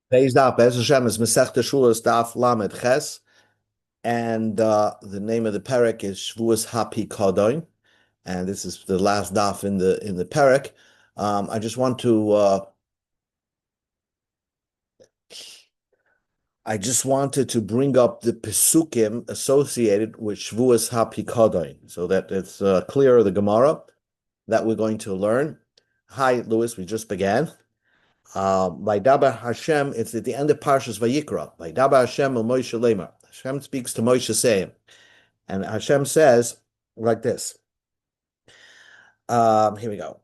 Today's daf, Be'ez Hashem, is Masechta Shavuos Daf Lamed Ches, and the name of the perek is Shavuos HaPikadon, and this is the last daf in the perek. I just want to I just wanted to bring up the pesukim associated with Shavuos HaPikadon, so that it's clear of the Gemara that we're going to learn. Hi, Louis. We just began. By Dabar Hashem, it's at the end of Parshas Vayikra. By Dabar Hashem el Moshe Lemar. Hashem speaks to Moshe saying, and Hashem says like this. Here we go.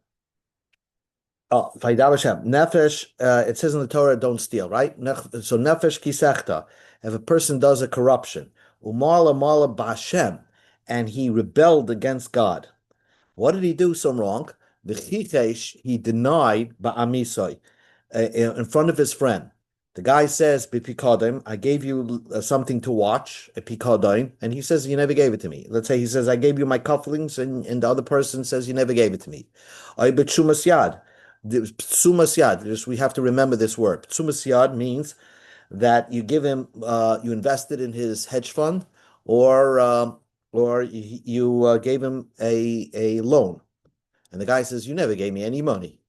Oh, Vaydabar Hashem. Nefesh, it says in the Torah, don't steal, right? So Nefesh Kisechta, if a person does a corruption, Umala Mala B'Hashem, and he rebelled against God. What did he do so wrong? V'chichesh, he denied Ba'amisoi, in front of his friend. The guy says, "Bipikodim, I gave you something to watch, a pikodim," and he says, "You never gave it to me." Let's say he says, "I gave you my cufflinks," and the other person says, "You never gave it to me." I betsumas yad. Betsumas yad. We have to remember this word. Betsumas yad means that you give him, you invested in his hedge fund, or you gave him a loan, and the guy says, "You never gave me any money."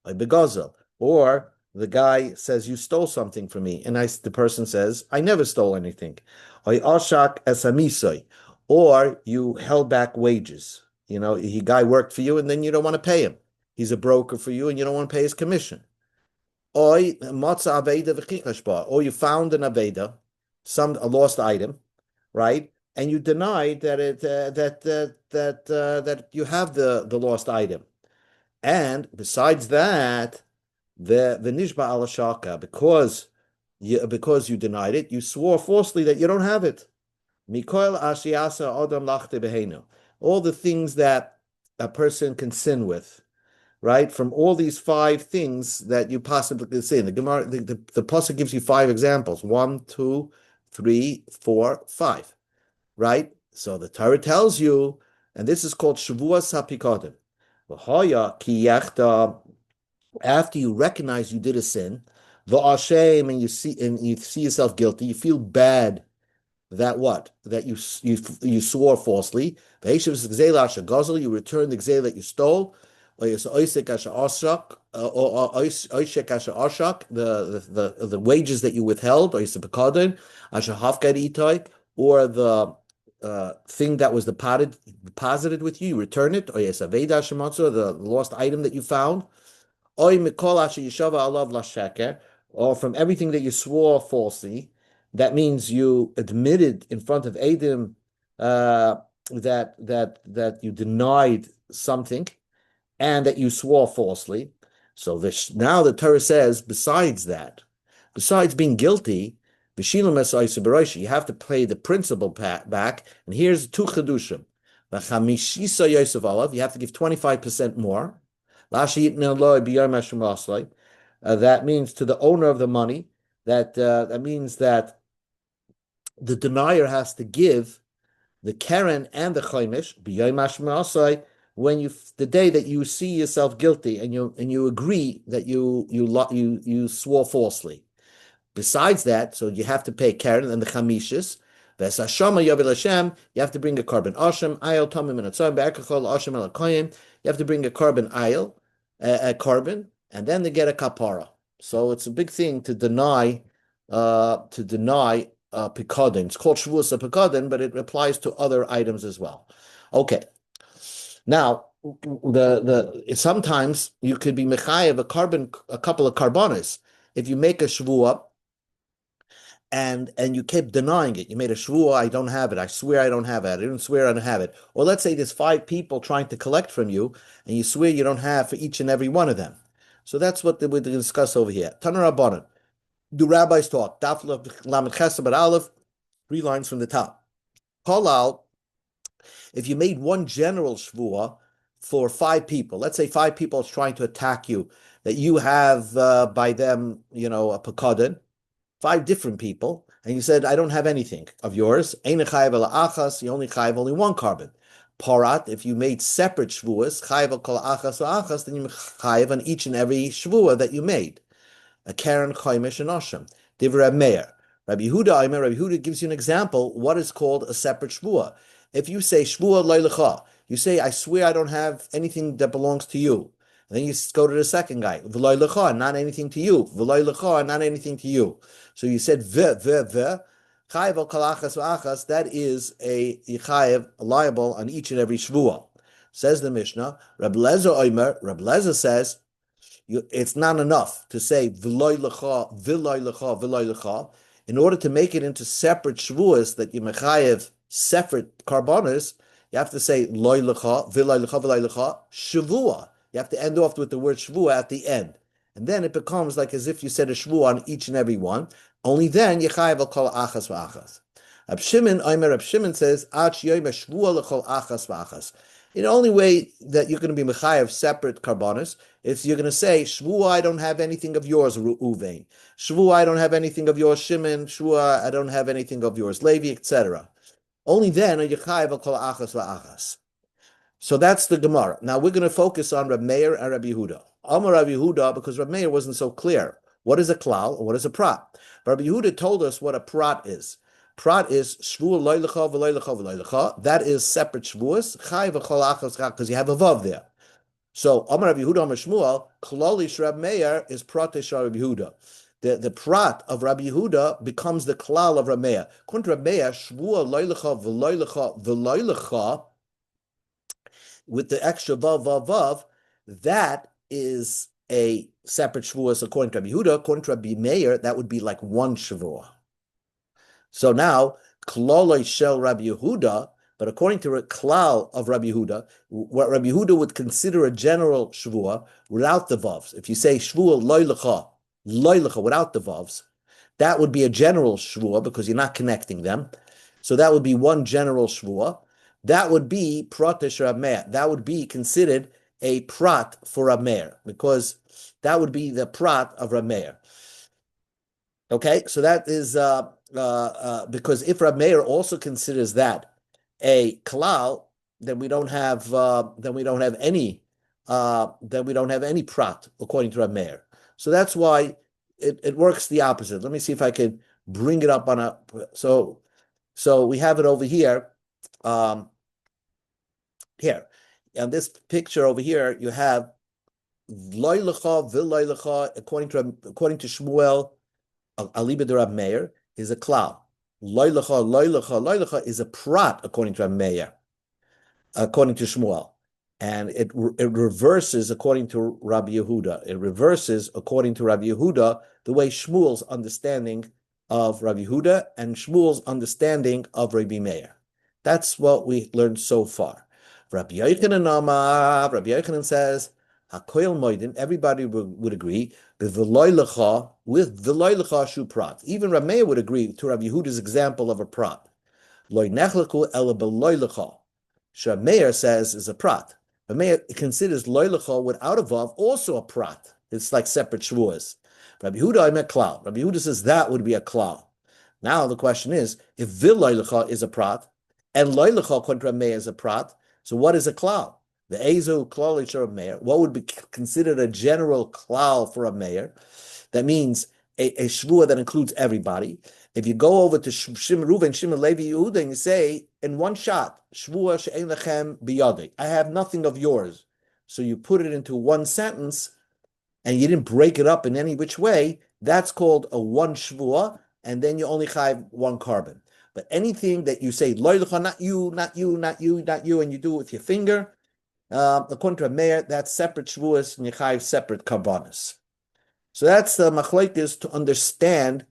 I begazel. Or the guy says, "You stole something from me," and the person says, "I never stole anything." Or ashak esamisoi, or you held back wages. You know, he guy worked for you, and then you don't want to pay him. He's a broker for you, and you don't want to pay his commission. Or matza aveda v'chichashba, or you found an aveda, a lost item, right? And you denied that you have the lost item. And besides that, the nishba al shaka, because you denied it, you swore falsely that you don't have it. Mikoil ashiyasa adam lachte behenu. All the things that a person can sin with, right? From all these five things that you possibly can sin. The Gemara, the pasuk gives you five examples: 1, 2, 3, 4, 5. Right? So the Torah tells you, and this is called Shavuos HaPikodim. After you recognize you did a sin, v'ashem, and you see yourself guilty, you feel bad that what? That you swore falsely. You return the gzela that you stole, or the wages that you withheld, or or the thing that was deposited with you, you return it, or the lost item that you found, or from everything that you swore falsely. That means you admitted in front of Adam that you denied something and that you swore falsely. So now the Torah says, besides being guilty, you have to pay the principal back. And here's two chedushim. You have to give 25% more. That means to the owner of the money. That means that the denier has to give the keren and the chaimish when the day that you see yourself guilty and you agree that you swore falsely. Besides that, so you have to pay keren and the chamishis. You have to bring a carbon asham, ayel tamim and atzam be'ekachol asham el akoyim. You have to bring a carbon ayel, a carbon, and then they get a kapara. So it's a big thing to deny picadin. It's called shavuos picadin, but it applies to other items as well. Okay. Now, sometimes you could be mechayev a couple of carbonas. If you make a shvuah and you kept denying it, you made a shvuah, I don't have it. I swear I don't have it. I didn't swear I don't have it. Or let's say there's 5 people trying to collect from you, and you swear you don't have for each and every one of them. So that's what we discuss over here. Tanar Rabbanan. Do rabbis talk? Daf Lamed Ches Amud Aleph, 3 lines from the top. Call out if you made one general shvuah for 5 people. Let's say 5 people is trying to attack you, that you have by them, a pekadin, 5 different people, and you said, I don't have anything of yours. Ein chayav ela achas, you only chayav only one carbon. Parat, if you made separate shvuas, chayav kol achas or achas, then you chayav on each and every shvuah that you made. a Karen Chaimish and Osham. Divrei Meir. Rabbi Yehuda gives you an example what is called a separate shvua. If you say shvua loylecha, you say, I swear I don't have anything that belongs to you. And then you go to the second guy, v'loylecha, not anything to you. V'loylecha, not anything to you. So you said chayav al kalachas v'achas, that is a chayav liable on each and every shvua. Says the Mishnah, Reb Lezer says, it's not enough to say v'loy lecha, v'loy lecha, v'loy lecha. In order to make it into separate shvuas that you mechayev separate karbonos, you have to say loy lecha, v'loy lecha, v'loy lecha, shavua. You have to end off with the word shvua at the end, and then it becomes like as if you said a shvua on each and every one. Only then you chayev al kol achas v'achas. Reb Shimon says ach yoyim shvua lechol achas v'achas. The only way that you're going to be mechayev separate karbonos is you're going to say, Shvua, I don't have anything of yours, Ruvain. Shvua, I don't have anything of yours, Shimon. Shvua, I don't have anything of yours, Levi, etc. Only then are you chayev al kol achas va'achas. So that's the Gemara. Now we're going to focus on Reb Meir and Reb Yehuda. Amar Reb Yehuda, because Reb Meir wasn't so clear. What is a klal and what is a prat? Reb Yehuda told us what a prat is. Prat is shvua loy lecha v'loy lecha v'loy lecha. That is separate shvuas. Chayev v'chol achas because you have a vav there. So Amar Rabbi Yehuda Amar Shmuel Klolish Reb Meir is pratish Rabbi Yehuda. The prat of Rabbi Yehuda becomes the klal of Reb Meir. According to Reb Meir, shvua loy lecha v'loy lecha v'loy lecha with the extra vav, that is a separate shvuas according to Rabbi Yehuda. According to Rabbi Meir, that would be like one shvua. So now, kloloi shel Rabbi Yehuda, but according to the klal of Rabbi Yehuda, what Rabbi Yehuda would consider a general shvua without the vavs. If you say shvua loy lecha without the vavs, that would be a general shvua because you're not connecting them. So that would be one general shvua. That would be pratish Rab Meir. That would be considered a prat for Rab Meir because that would be the prat of Rab Meir. Okay, so that is because if Rab Meir also considers that a klal, then we don't have any prat according to Rab Meir. So that's why it works the opposite. Let me see if I can bring it up on a so we have it over here. Here on this picture over here, you have loy lecha v'loy lecha according to Shmuel. Aliba de Rab Meir is a klal. Loy lecha is a prat according to Rab Meir, according to Shmuel, and it reverses according to Rabbi Yehuda. It reverses according to Rabbi Yehuda the way Shmuel's understanding of Rabbi Yehuda and Shmuel's understanding of Rabbi Meir. That's what we learned so far. Rabbi Yochanan says, HaKoil Moedin, everybody would agree, with v'loy lecha shu prat. Even Rabbi Meir would agree to Rabbi Yehuda's example of a prat. Loy nechlaku ela b'loy lecha. Rabbi Meir says is a prat. Rabbi Meir considers loy lecha without a vav also a prat. It's like separate shvuas. Rabbi Yehuda I met klal. Rabbi Yehuda says that would be a klal. Now the question is, if v'loy lecha is a prat, and loy lecha according to Rabbi Meir is a prat, so what is a klal? The Ezu klal Rabbi Meir, what would be considered a general klal for a Meir? That means a shvua that includes everybody. If you go over to Reuven, Shimon, Levi, Yehuda, and you say, in one shot, shvua she'ein lechem biyadei, I have nothing of yours. So you put it into one sentence, and you didn't break it up in any which way, that's called a one shvua, and then you only have one carbon. But anything that you say, loy lecha, not you, not you, not you, not you, and you do it with your finger, according to a Meir, that's separate shvuas and Yechayev separate karbanos. So that's the machlokes to understand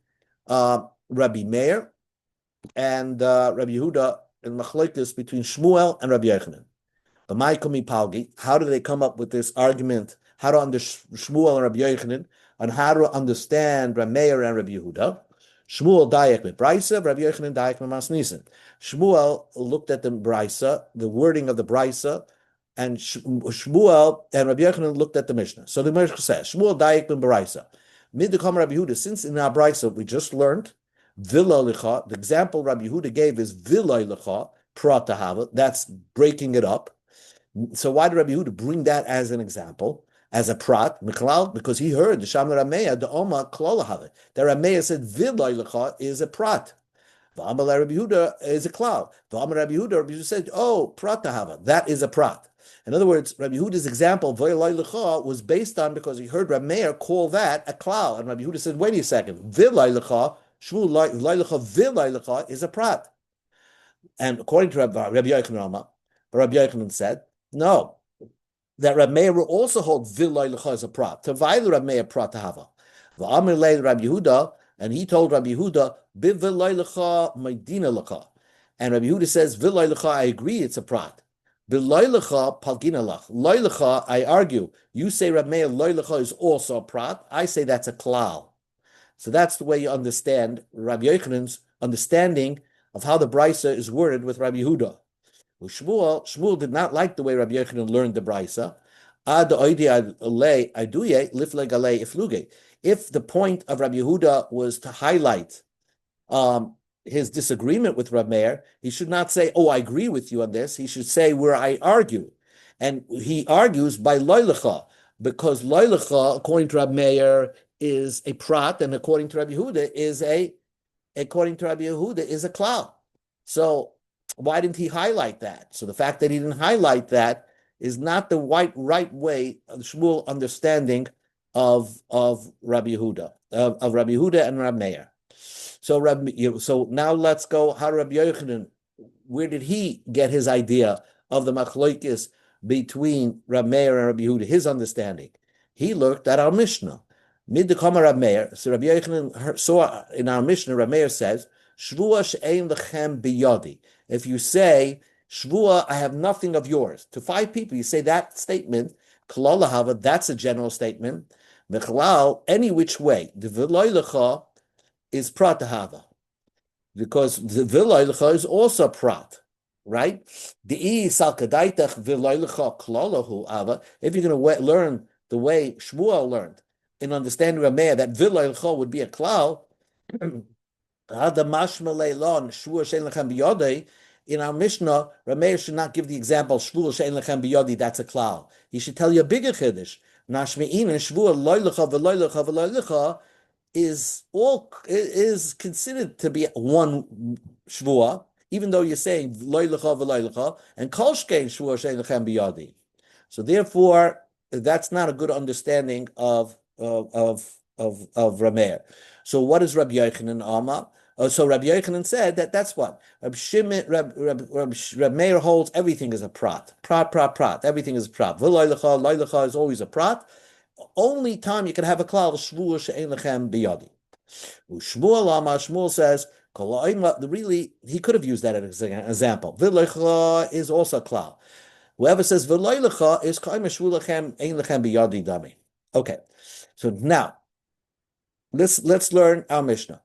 Rabbi Meir and Rabbi Yehuda and machlokes between Shmuel and Rabbi Yochanan. But Ma'ikomi Palgi, how do they come up with this argument? How to understand Shmuel and Rabbi Yochanan and how to understand Rabbi Meir and Rabbi Yehuda? Shmuel dayek with Brisa, Rabbi Yochanan dayek with Masnisin. Shmuel looked at the Brisa, the wording of the Brisa, and Shmuel and Rabbi Yochanan looked at the Mishnah. So the Mishnah says, Shmuel dayek ben Brisa. Midikam Rabbi Yehuda, since in our Brisa we just learned, Villa Licha, the example Rabbi Yehuda gave is Villa Licha, Pratahava, that's breaking it up. So why did Rabbi Yehuda bring that as an example? as a prat, Miklal, because he heard the Sham Rameya, the Oma Klolahave. The Rameya said Vilay Lecha is a prat. V'amal Rabbi Yehuda is a klal. V'amal Rabbi Yehuda said, oh, prat tahava, that is a prat. In other words, Rabbi Yehuda's example, Vilay Lecha, was based on because he heard Rabbi Meir call that a klal. And Rabbi Yehuda said, wait a second, Vilay Lecha, Shmuel Vilay Lecha, Vilay Lecha is a prat. And according to Rabbi Yochanan, Rabbi Yochanan said, no, that Rabbi Meir will also hold Vilay Lecha as a prat. Tavaylu Rabbi Meir prat tahava. V'amir lei Rabbi Yehuda, and he told Rabbi Yehuda, Bivilay Lecha, Maydina Lecha. And Rabbi Yehuda says, Vilay Lecha, I agree, it's a prat. Bilay Lecha, Palgina Lech. Loy Lecha, I argue. You say Rabbi Meir Loy Lecha is also a prat. I say that's a klal. So that's the way you understand Rabbi Yochanan's understanding of how the brisa is worded with Rabbi Yehuda. Shmuel did not like the way Rabbi Yochanan learned the brisa. If the point of Rabbi Yehuda was to highlight his disagreement with Rabbi Meir, he should not say, oh, I agree with you on this. He should say where I argue. And he argues by loylecha, because loylecha, according to Rabbi Meir, is a prat, and according to Rabbi Yehuda is a klal. So why didn't he highlight that? So the fact that he didn't highlight that is not the right way of Shmuel understanding of Rabbi Yehuda, of Rabbi Yehuda and Rabbi Meir. So now let's go. How Rabbi Yochanan, where did he get his idea of the machlokes between Rabbi Meir and Rabbi Yehuda? His understanding. He looked at our Mishnah. Mid the Kama Rabbi Meir. So Rabbi Yochanan saw in our Mishnah. Rabbi Meir says, "Shvua she'ein lechem biyadi." If you say Shvua, I have nothing of yours, to 5 people, you say that statement. Klal lahava, that's a general statement. Mechalal, any which way. The v'loy lecha is prat hava, because the v'loy lecha is also prat, right? The sal kadaitach v'loy lecha klalahu ava. If you're going to learn the way Shmuel learned in understanding Rameya that v'loy lecha would be a klal, in our Mishnah, Rameir should not give the example Shvuah she'en lechem biyodi. That's a klal. He should tell you a bigger chiddush. Nashmein and Shvuah loy lecha v'loy lecha v'loy lecha is considered to be one Shvuah, even though you're saying loy lecha v'loy lecha and kol shkein Shvuah she'en lechem biyodi. So therefore, that's not a good understanding of Rameir. So what is Rabbi Yochanan Amar? So Rabbi Yochanan said that's what Rabbi Meir holds. Everything is a prat. Everything is a prat. Loy lecha is always a prat. Only time you can have a klal shvuah she'ein lechem biyadi. Shmuel Amar, Shmuel says really he could have used that as an example. V'lecha is also a klal. Whoever says v'loy lecha is ka'im shvuah lechem ein lechem biyadi dami. Okay, so now let's learn our Mishnah.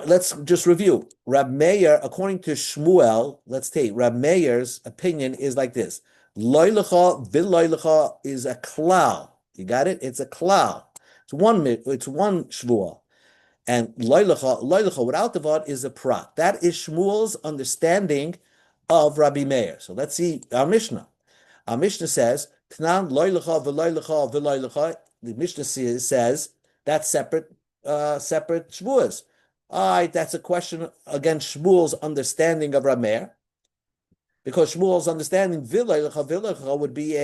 Let's just review. Rab Meir, according to Shmuel, let's take Rab Meir's opinion is like this: Loy lecha v'loy lecha is a klal. You got it? It's a klal. It's one shvuah, and loy lecha without the vod is a prat. That is Shmuel's understanding of Rabbi Meir. So let's see our Mishnah. Our Mishnah says Tnan loy lecha v'loy lecha v'loy lecha. The Mishnah says that's separate shvuahs. All right, that's a question against Shmuel's understanding of Rameir, because Shmuel's understanding Vilay would be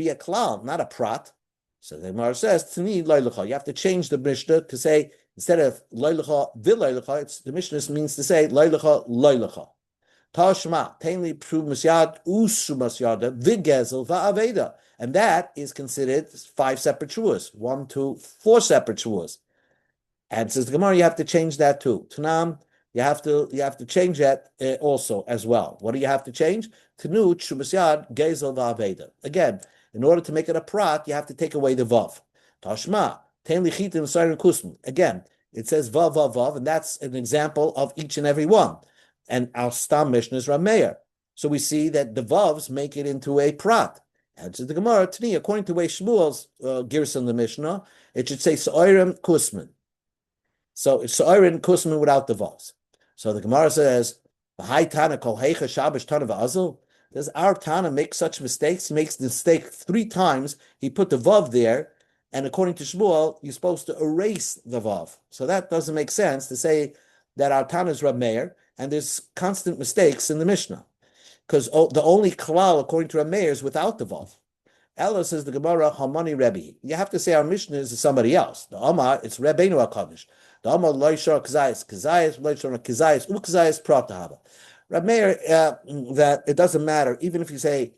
a klal, not a prat. So the Gemara says Tani Loy Lecha. You have to change the Mishnah to say instead of Loy Lecha Vilay Lecha, the Mishnah means to say Loy Lecha. Tashma Tainli Pru Masyad Usu Masyada Vigezel Va'aveda, and that is considered 5 separate shuas, 1, 2, 4 separate shuas. And says the Gemara, you have to change that too. Tanam, you have to change that also as well. What do you have to change? Tanut Shumasyad Gezel Va'aveda. Again, in order to make it a prat, you have to take away the vav. Tashma Tein Lichitim Siren Kusm. Again, it says vav vav vav, and that's an example of each and every one. And our Stam Mishnah is Rameir. So we see that the vavs make it into a prat. And so the Gemara, Tani, according to the way Shmuel's Girson the Mishnah, it should say Soirim Kusman. So it's Soirin Kusman without the vavs. So the Gemara says, "V'hai Tana kol heicha shabbos tana v'azul." Does our Tana make such mistakes? He makes the mistake 3 times. He put the vav there, and according to Shmuel, you're supposed to erase the vav. So that doesn't make sense to say that our Tana is Rab Meir, and there's constant mistakes in the Mishnah. Because the only klal, according to Rab Meir, is without the vav. Ella says the Gemara, Hamani Rebbe. You have to say our Mishnah is somebody else. The Amar, it's Rebbeinu HaKadosh. The Amar, Loishar Kazayas, Loishar Kazayas, Ukazayas Pratahaba. Rab Meir, that it doesn't matter, even if you say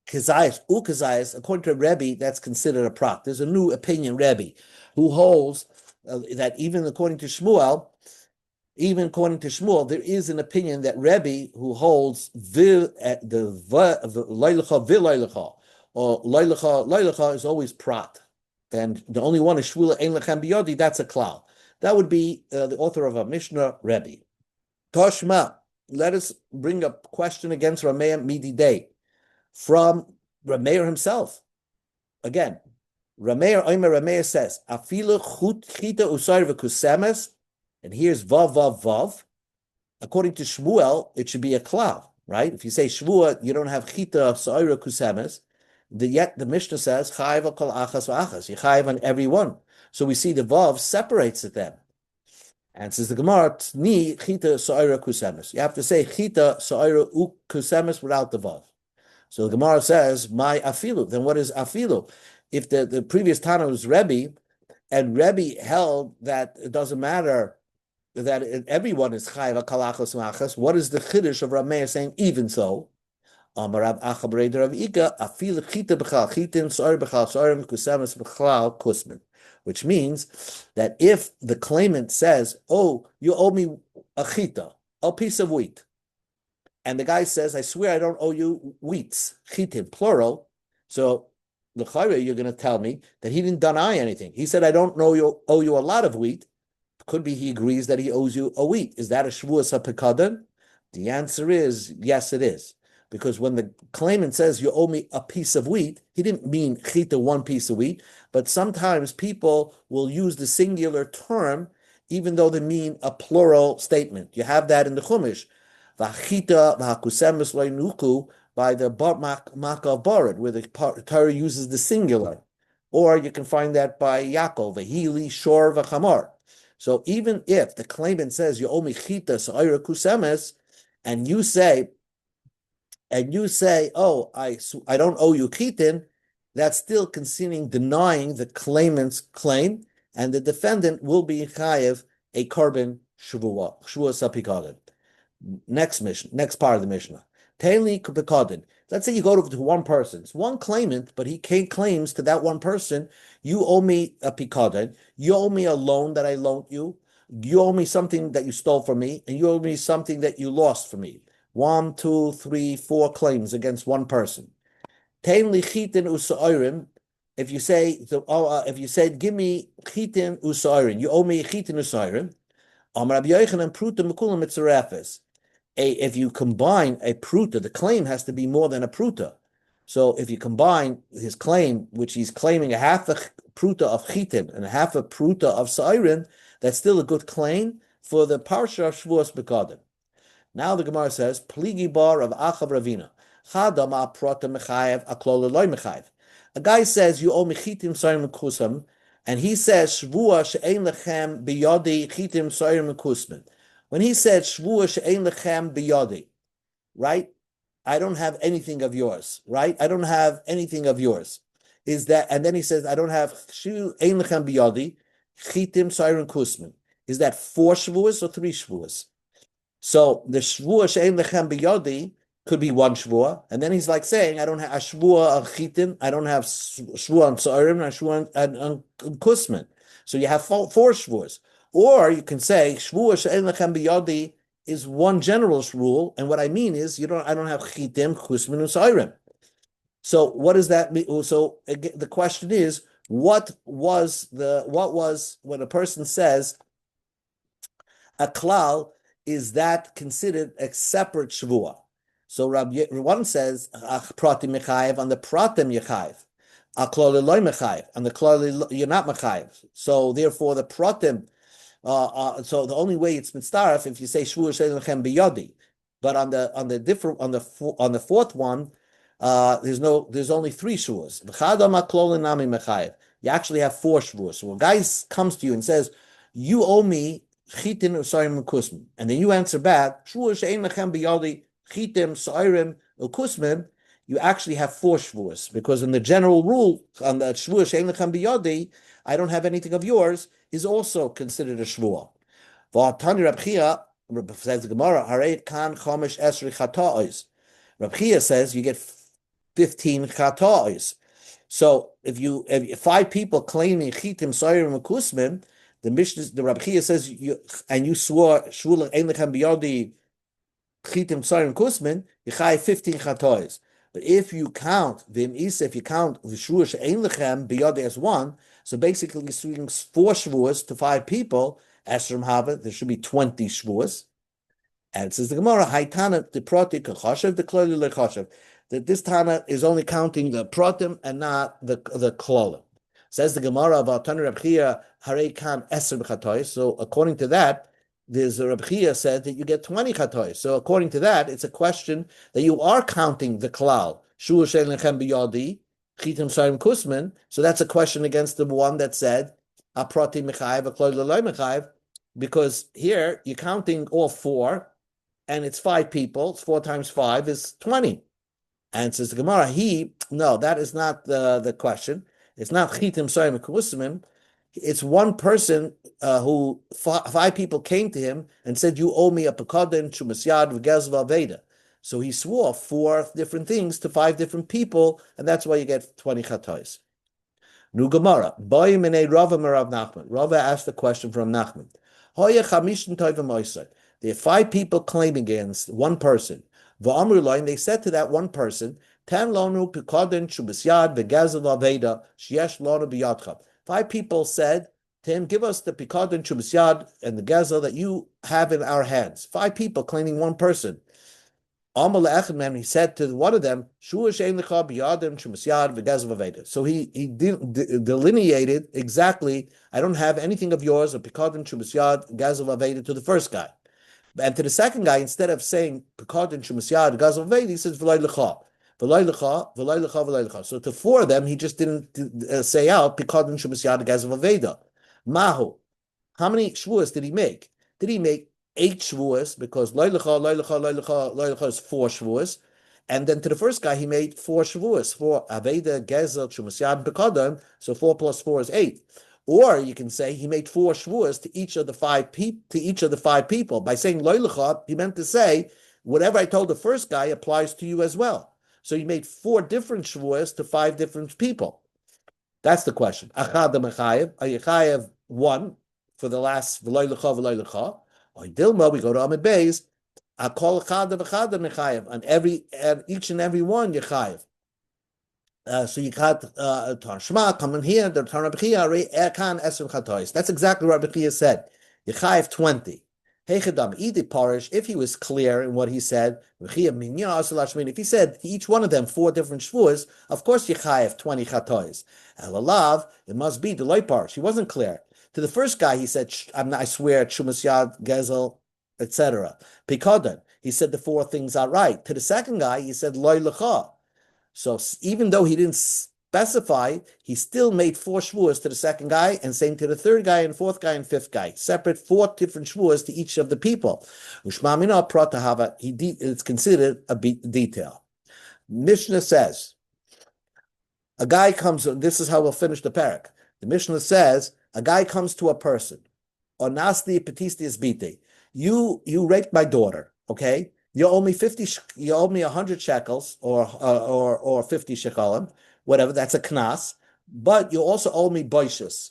Kazayas, Ukazayas, according to Rebbe, that's considered a prat. There's a new opinion, Rebbe, who holds that even according to Shmuel, there is an opinion that Rebbe who holds the Leilecha Vileilecha, or Leilecha is always prat, and the only one is Shvula Ein Lechem Biyodi, that's a klal. That would be the author of a Mishnah, Rebbe. Toshma, let us bring a question against Rameir Midi Day from Rameir himself. Again, Rameir says, Afilu chita usayr v'kusemes, and here's vav vav vav. According to Shmuel, it should be a klal, right? If you say Shvua, you don't have chita usayr v'kusemes. Yet the Mishnah says chayiv kol achas v'achas. You chayiv on every one. So we see the vav separates it then. And says the Gemara, ni chita sa'ira kusemes. You have to say chita sa'ira kusemes without the vav. So the Gemara says, my afilu. Then what is afilu? If the previous Tana was Rebbe, and Rebbe held that it doesn't matter that everyone is chayiv kalachos machas, what is the chiddush of Rav Meir saying even so? Amarav achabrei Rav Ika afilu chita b'chal chitin sa'ir b'chal sa'ir kusemes b'chal kusmin. Which means that if the claimant says, oh, you owe me a chita, a piece of wheat, and the guy says, I swear I don't owe you wheats, chitin, plural, so l'chayre, you're going to tell me that he didn't deny anything. He said, I don't owe you a lot of wheat. Could be he agrees that he owes you a wheat. Is that a shvuas ha'pekadan? The answer is, yes, it is. Because when the claimant says, you owe me a piece of wheat, he didn't mean chita, one piece of wheat, but sometimes people will use the singular term, even though they mean a plural statement. You have that in the Chumash. V'achita v'hakusemes lo'nuku, by the Makav Barid, where the Torah uses the singular. Or you can find that by Yaakov, v'hili, shor, v'chamar. So even if the claimant says, you owe me chita, sa'ira kusemes, and you say, oh, I don't owe you chitin, that's still denying the claimant's claim, and the defendant will be chayev a carbon shvuah sapikadin. Next part of the Mishnah. Taili kupikadin. Let's say you go to one person. It's one claimant, but he claims to that one person, you owe me a pikadin, you owe me a loan that I loaned you, you owe me something that you stole from me, and you owe me something that you lost from me. 1, 2, 3, 4 claims against one person. If you say, give me chitin usairin, you owe me chitin usairin. If you combine a pruta, the claim has to be more than a pruta. So if you combine his claim, which he's claiming a half a pruta of chitin and a half a pruta of sairin, that's still a good claim for the parsha of Shavuos Bekadim. Now the Gemara says, Pligi bar of Achav Ravina. Chadama prota mechayev aklol loy mechayev. A guy says, you owe me chitim soyim kusam, and he says, Shvua she'ein lechem biyodi chitim soyim kusman. When he said, Shvua she'ein lechem biyodi, right? I don't have anything of yours, right? I don't have anything of yours. Is that, and then he says, I don't have she'ein lechem biyodi chitim soyim kusman. Is that 4 shvuas or 3 shvuas? So the shvua she'ein lechem biyodi could be 1 shvua, and then he's like saying, I don't have a shvua of chitin, I don't have shvua on sa'arim, and a shvua on kusman. So you have 4 shvuas. Or you can say shvua she'ein lechem biyodi is one general rule, and what I mean is I don't have chitim, kusman, and sa'arim. So what does that mean? So again, the question is, what was when a person says a klal, is that considered a separate shvua? So one says pratim mechayev, on the pratim yechayev, aklal loy mechayev, on the klal you're not mechayev. So therefore the pratim, so the only way it's mitzdaref if you say shvua she'ein lechem biyodi. But on the fourth one, there's only three shuas. You actually have four shuas. So when a guy comes to you and says, "You owe me chitin u'sayrim u'kusmin," and then you answer back, "Shvuas she'ein lechem biyadi chitim sayrim u'kusmin," you actually have four shvuas, because in the general rule on the shvuas she'ein lechem biyadi, I don't have anything of yours, is also considered a shvuah. V'atani Reb Chia, says the Gemara, Harei kan chomesh esri chata'os. Reb Chia says you get 15 chata'os. So if five people claiming chitim sayrim u'kusmin, the Reb Chia says you swore shvula ein lechem biyadi chitim sayrim kusmin, you chay 15 chatois. But if you count if you count the shvua she'ein lechem biyadi as one, so basically you're swinging four shvuas to five people. Esrim hava, there should be 20 shvuas. And it says the Gemara, Haitana the proti kachashav the kloli lechashav, that this Tana is only counting the protim and not the klolim. Says the Gemara about Tana Reb Chia Harei Kan Eser b'chatois. So according to that, there's a Reb Chia said that you get 20 chatois. So according to that, it's a question that you are counting the klal shul shein lechem biyadi chitim sayim kusman. So that's a question against the one that said a proti mechayev a klol l'loy mechayev, because here you're counting all four, and it's five people. It's 4 times 5 is 20. And says the Gemara, no, that is not the question. It's not chitim sayim kusman. It's one person who five people came to him and said, "You owe me a pekadon, shumas yad, v'gez v'aveda." So he swore 4 different things to 5 different people, and that's why you get 20 chatois. Nu Gemara, boy minei Rava merav Nachman. Rava asked the question from Nachman. Hoya chamishin toivim oisad. There are 5 people claiming against one person. V'amru loin, they said to that one person, "Ten lonu pekadon, shumas yad, v'gez v'aveda, sheyesh lonu b'yadcha." 5 people said to him, "Give us the pikadon shumas yad and the gezel that you have in our hands." 5 people claiming one person. Amal le'echem, he said to one of them, "Shua shein lecha biyadim shumas yad v'gezel v'aveda." So he delineated exactly, I don't have anything of yours, of pikadon shumas yad gezel v'aveda, to the first guy. And to the second guy, instead of saying pikadon shumas yad gezel v'aveda, he says v'loy lecha. So to 4 of them, he just didn't say out pikadon shumas yad gezel v'aveda. Mahu, how many shvuas did he make? Did he make 8 shvuas? Because loy lecha is 4 shvuas, and then to the first guy he made 4 shvuas, 4 aveda gezel shumas yad pikadon. So 4 plus 4 is 8. Or you can say he made 4 shvuas to each of the 5 people. By saying loy lecha, he meant to say whatever I told the first guy applies to you as well. So you made 4 different shvuas to 5 different people. That's the question. Achad mechayev, a yechayev 1 for the last v'loy lecha. Or dilma, we go to Amid Beis. Akol achad mechayev, and each and every one yechayev. So you got Tarshma coming here. The Rabbi Chia Ekan Esrim Chatois. That's exactly what Rabbi Chia said. Yechayev 20. Hechadam Idi Parish, if he was clear in what he said, if he said to each one of them 4 different shvuas, of course Yechayev 20 chatois. Elalav, it must be the loy parish. He wasn't clear. To the first guy, he said, I swear, Shumas Yad, Gezel, etc. Pikadon, he said the 4 things are right. To the second guy, he said loy lecha. So even though he didn't specify, he still made 4 shvuas to the second guy, and same to the third guy, and 4th guy, and 5th guy. Separate 4 different shvuas to each of the people. Ushmamina pratahava, it's considered a detail. Mishnah says, a guy comes, this is how we'll finish the parak. The Mishnah says, a guy comes to a person, onasti petistias bite. You raped my daughter, okay? You owe me 100 shekels or 50 shekalim, whatever, that's a knas, but you also owe me boishus.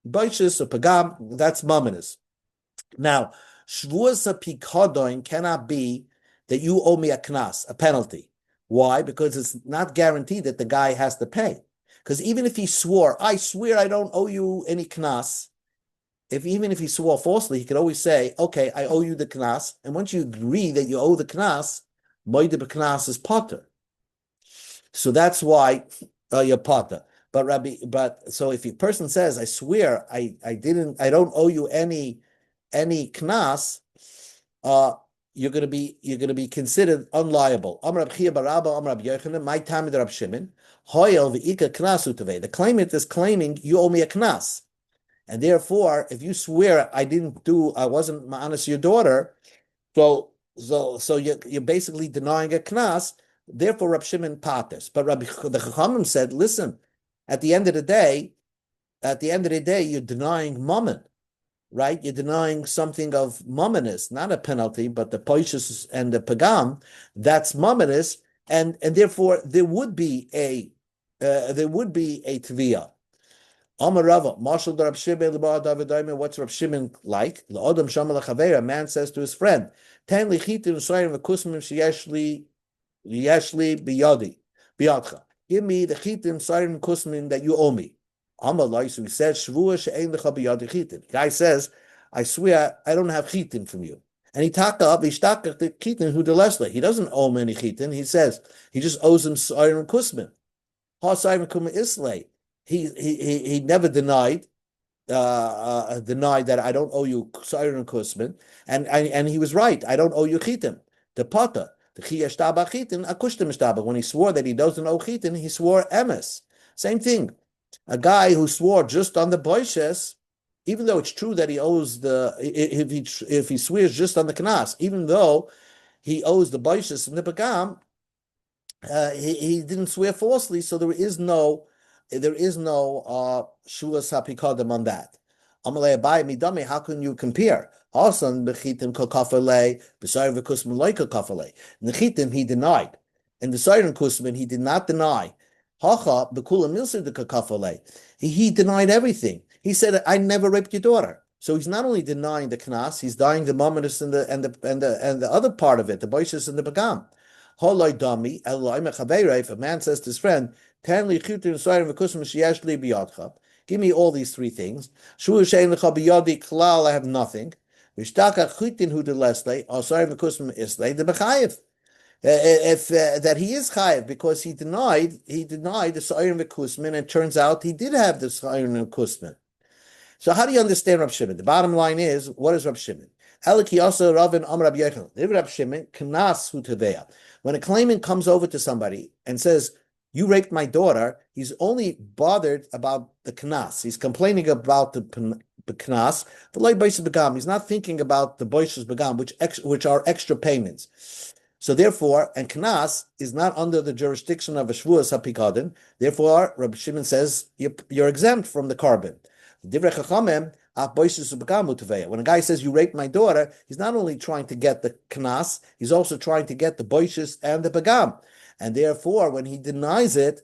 Boishus or pagam, that's mamanis. Now, shvuas pikadon cannot be that you owe me a knas, a penalty. Why? Because it's not guaranteed that the guy has to pay. Because even if he swore, I swear I don't owe you any knas, even if he swore falsely, he could always say, okay, I owe you the knas, and once you agree that you owe the knas, moide b'knas is potter. So that's why you're potter. But so if a person says, I swear I don't owe you any knas, you're gonna be considered unliable. Amar Rab Chia bar Abba, Amar Rab Yochanan, my time Rab Shimon, Hoyel v'ika knas utavei. The claimant is claiming you owe me a knas, and therefore, if you swear I wasn't ma'anas your daughter, so you're basically denying a knas. Therefore, Rab Shimon pates. But the Chachamim said, listen, at the end of the day, you're denying mammon, right? You're denying something of mammonis, not a penalty, but the poishus and the pagam, that's mammonis, and therefore there would be a tviyah. Amar Rava, Marshal Rab Shimon, what's Rab Shimon like? L'odam shamal chaver, a man says to his friend, Ten lichitim s'ayim v'kusmim sheyeshli biyadcha. Give me the chitim s'ayim kusmim that you owe me. Amar Lai, so he said, Shvua she'ein lecha biyadi chitim. Guy says, I swear I don't have chitim from you. And he taka up, ishtaka the chitim who delesle. He doesn't owe him any chitim. He says he just owes him s'ayim kusmim. Ha s'ayim kusmim islay. He never denied that I don't owe you Siren Kusman, and he was right. I don't owe you Chitim. The Pata, the Chiyashtaba Chitin, Akushtim Shtaba. When he swore that he doesn't owe Chitin, he swore Emes. Same thing. A guy who swore just on the Boishes, even though it's true that he owes if he swears just on the Knas, even though he owes the Boishes and the Bagam, he didn't swear falsely, so there is no shulas hapikodim on that. Amalei abai midame. How can you compare? Hasan bechitim kol kafalei b'sayir v'kusman loy kol kafalei. Nechitim he denied, and the Siren Kusman he did not deny. Hacha b'kula milsir de kafalei. He denied everything. He said, "I never raped your daughter." So he's not only denying the knas, he's denying the momentous and the other part of it, the boishes and the bagam. If a man says to his friend, give me all these three things. I have nothing. If that he is chayiv because he denied the Sa'irim v'kusman, and it turns out he did have the Sa'irim v'kusman. So how do you understand Rab Shimon? The bottom line is, what is Rab Shimon? Eliki also Ravin Amar Rab Yochanan. Rab Shimon knas hu teveya. When a claimant comes over to somebody and says, "You raped my daughter," he's only bothered about the knas. He's complaining about the knas. He's not thinking about the boishas begam, which are extra payments. So therefore, and knas is not under the jurisdiction of a shvuas hapikadin. Therefore, Rabbi Shimon says you're exempt from the carbon. When a guy says you raped my daughter, he's not only trying to get the knas, he's also trying to get the boishes and the bagam. And therefore, when he denies it,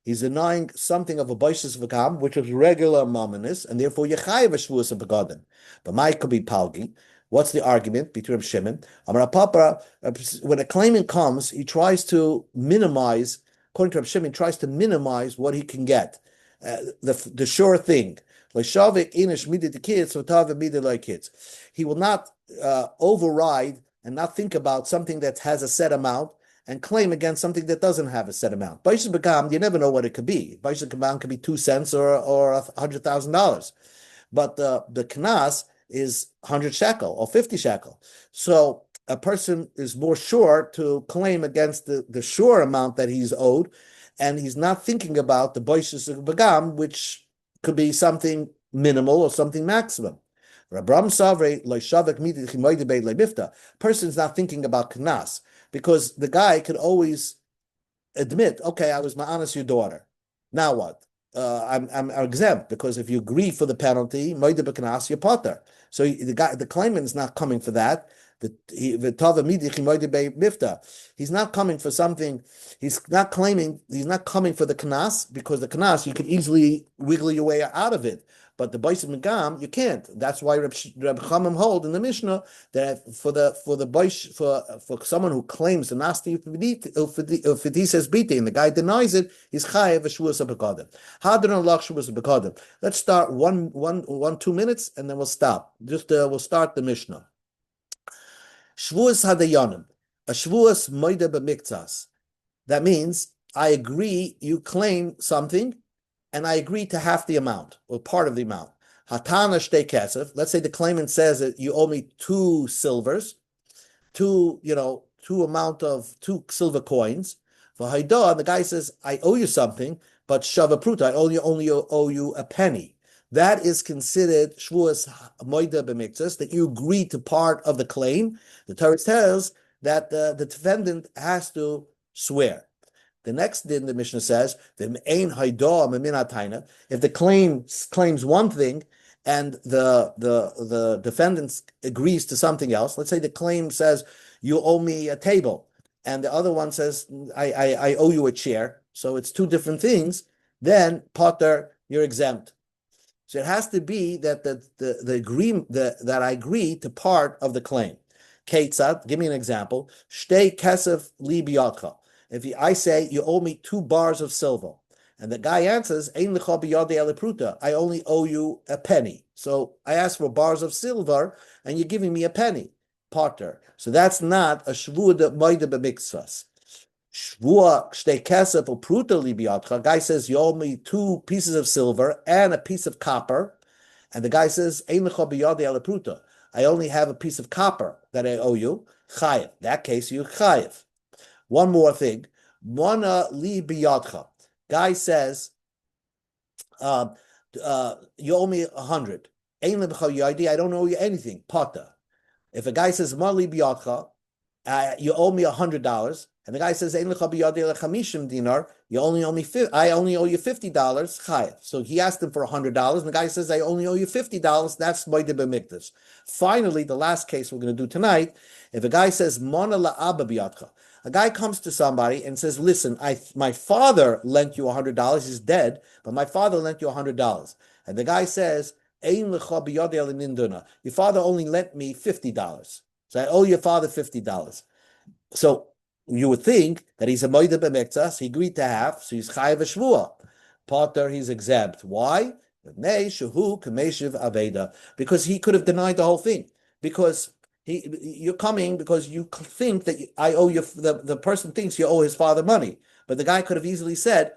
he's denying something of a boishes bagam, which is regular mominus, and therefore yechayev shvuas begadim. But my could be palgi. What's the argument between Shimon? When a claimant comes, he tries to minimize. According to Reb Shimon, he tries to minimize what he can get, the sure thing. He will not override and not think about something that has a set amount and claim against something that doesn't have a set amount. Baishas Begam, you never know what it could be. Baishas Begam could be 2 cents or $100,000. But the Knas is 100 shekel or 50 shekel. So a person is more sure to claim against the sure amount that he's owed, and he's not thinking about the Baishas Begam, which could be something minimal or something maximum. Person's not thinking about knas because the guy could always admit, okay, I was ma'anas your daughter. Now what? I'm exempt because if you agree for the penalty, moide b'knas your potter. So the claimant is not coming for that. He's not coming for something. He's not coming for the knas, because the knas you can easily wiggle your way out of it. But the Bais Megam, you can't. That's why Reb Chamim hold in the Mishnah that for someone who claims the nasti if he says biti and the guy denies it, he's chayev shvuas begadim. Hadron lach shvuas begadim. Let's start 2 minutes and then we'll stop. We'll start the Mishnah. Shvuas hadayanim, a shvuas moida b'miktzas. That means I agree. You claim something, and I agree to half the amount or part of the amount. Hatana shtei kesef. Let's say the claimant says that you owe me 2 silvers. two two silver coins. For Haidah, the guy says, I owe you something, but Shava Pruta, I only owe you a penny. That is considered Shavuos Moida B'Miktzas, that you agree to part of the claim. The Torah tells that the defendant has to swear. The next din, the Mishnah says, if the claim claims one thing and the defendant agrees to something else, let's say the claim says, you owe me a table, and the other one says, I owe you a chair, so it's two different things, then, Potter, you're exempt. So it has to be that the agreement that I agree to part of the claim. Ketzad, give me an example. Shtei kesef li biyadcha. If I say you owe me 2 bars of silver, and the guy answers, Ein lecha biyadei ele pruta, I only owe you a penny. So I ask for bars of silver, and you're giving me a penny. Potter. So that's not a shvua de moide b'mitzvahs. Shvua shtei kesef or pruta li biyadcha. Guy says you owe me 2 pieces of silver and a piece of copper, and the guy says Ein lecha biyadei ele pruta, I only have a piece of copper that I owe you. Chayev. In that case, you chayev. One more thing. Mona li biyadcha. Guy says, you owe me 100. Ein lecha yadi, I don't owe you anything. Pata. If a guy says, Mona li biyadcha, you owe me $100, and the guy says, Ein lecha biyadi lechamishim dinar, I only owe you $50, chayev. So he asked him for $100, and the guy says, I only owe you $50. That's moide b'mikdash. Finally, the last case we're going to do tonight, if a guy says, Mona la'aba biyadcha, a guy comes to somebody and says, listen, my father lent you $100, he's dead, but my father lent you $100. And the guy says, Ein lecha biyadi ninduna, your father only lent me $50. So I owe your father $50. So you would think that he's a moida b'miktzas, he agreed to have, so he's chayav a shvua. Potter, he's exempt. Why? Because he could have denied the whole thing. Because you're coming because you think that I owe you, the person thinks you owe his father money. But the guy could have easily said,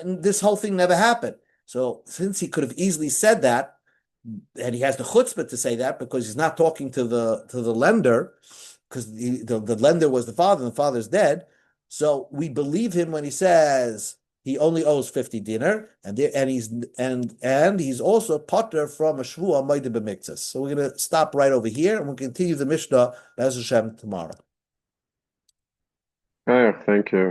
this whole thing never happened. So since he could have easily said that, and he has the chutzpah to say that because he's not talking to the lender, because the lender was the father and the father's dead. So we believe him when he says he only owes 50 dinar, and he's also potter from a shvua moide b'miktzas. So we're going to stop right over here, and we'll continue the Mishnah Be'ez Hashem tomorrow. Thank you.